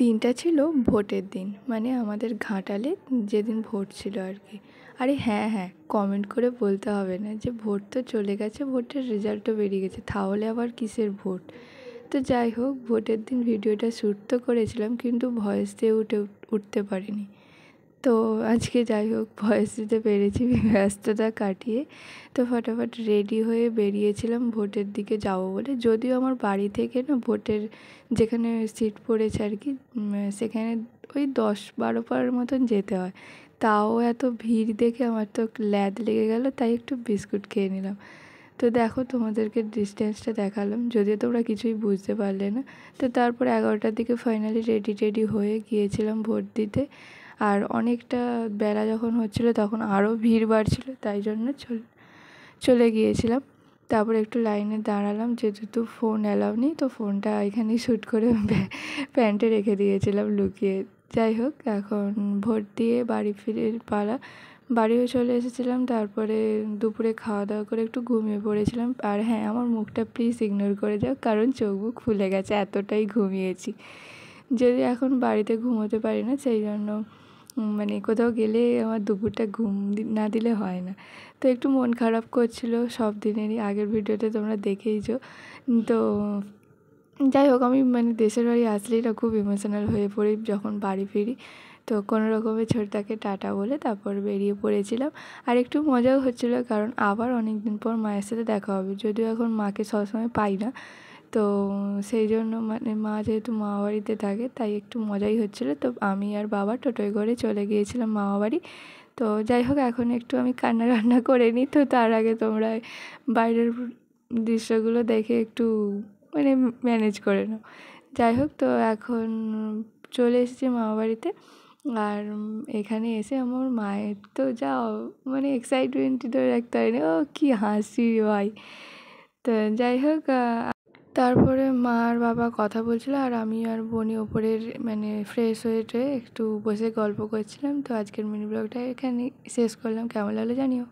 দিনটা ছিল ভোটের দিন, মানে আমাদের ঘাটালে যেদিন ভোট ছিল আর কি। আরে হ্যাঁ, কমেন্ট করে বলতে হবে না যে ভোট তো চলে গেছে, ভোটের রেজাল্টও বেরিয়ে গেছে, তাহলে আবার কিসের ভোট। তো যাই হোক, ভোটের দিন ভিডিওটা শ্যুট তো করেছিলাম, কিন্তু ভয়েস দিয়ে উঠতে পারিনি। তো আজকে যাই হোক ভয়েস দিতে পেরেছি ব্যস্ততা কাটিয়ে। তো ফটাফট রেডি হয়ে বেরিয়েছিলাম ভোটের দিকে যাব বলে। যদিও আমার বাড়ি থেকে না ভোটের যেখানে সিট পড়েছে আর কি, সেখানে ওই 10-12 পাড়ার মতন যেতে হয়। তাও এত ভিড় দেখে আমার তো ল্যাদ লেগে গেল, তাই একটু বিস্কুট খেয়ে নিলাম। তো দেখো, তোমাদেরকে ডিস্টেন্সটা দেখালাম, যদিও তোমরা কিছুই বুঝতে পারলে না। তো তারপর 11টার দিকে ফাইনালি রেডি হয়ে গিয়েছিলাম ভোট দিতে। আর অনেকটা বেলা যখন হচ্ছিলো তখন আরও ভিড় বাড়ছিল, তাই জন্য চলে গিয়েছিলাম। তারপর একটু লাইনে দাঁড়ালাম, যেহেতু ফোন অ্যালাউ নেই, তো ফোনটা এখানেই শ্যুট করে প্যান্টে রেখে দিয়েছিলাম লুকিয়ে। যাই হোক, এখন ভোট দিয়ে বাড়ি ফিরে পালা। বাড়িও চলে এসেছিলাম। তারপরে দুপুরে খাওয়া দাওয়া করে একটু ঘুমিয়ে পড়েছিলাম। আর হ্যাঁ, আমার মুখটা প্লিজ ইগনোর করে যাও, কারণ চোখ মুখ ফুলে গেছে, এতটাই ঘুমিয়েছি। যদি এখন বাড়িতে ঘুমোতে পারি না, সেই জন্য মানে কোথাও গেলে আমার দুপুরটা ঘুম না দিলে হয় না। তো একটু মন খারাপ করছিল সব দিনেরই, আগের ভিডিওতে তোমরা দেখেইছো। তো যাই হোক, আমি মানে দেশের বাড়ি আসলেই না খুব ইমোশনাল হয়ে পড়ি যখন বাড়ি ফিরি। তো কোনো রকমে ছোটটাকে টাটা বলে তারপর বেরিয়ে পড়েছিলাম। আর একটু মজাও হচ্ছিলো, কারণ আবার অনেক দিন পর মায়ের সাথে দেখা হবে, যদিও এখন মাকে সবসময় পাই না। তো সেই জন্য মানে মা যেহেতু মামাবাড়িতে থাকে, তাই একটু মজাই হচ্ছিলো। তো আমি আর বাবা টোটোয় করে চলে গিয়েছিলাম মামাবাড়ি। তো যাই হোক, এখন একটু আমি কান্না করে নিই। তো তার আগে তোমরা বাইরের দৃশ্যগুলো দেখে একটু মানে ম্যানেজ করে নাও। যাই হোক, তো এখন চলে এসেছি মামাবাড়িতে। আর এখানে এসে আমার মায়ের তো যা মানে এক্সাইটমেন্টই ধরে রাখতে হয় না, ও কী হাসি ভাই। তো যাই হোক, তারপরে মা আর বাবা কথা বলছিল, আর আমি আর বোনি ওপরের মানে ফ্রেশ হয়ে একটু বসে গল্প করছিলাম। তো আজকের মিনি ব্লগটা এখানে শেষ করলাম, কেমন লাগলো জানিও।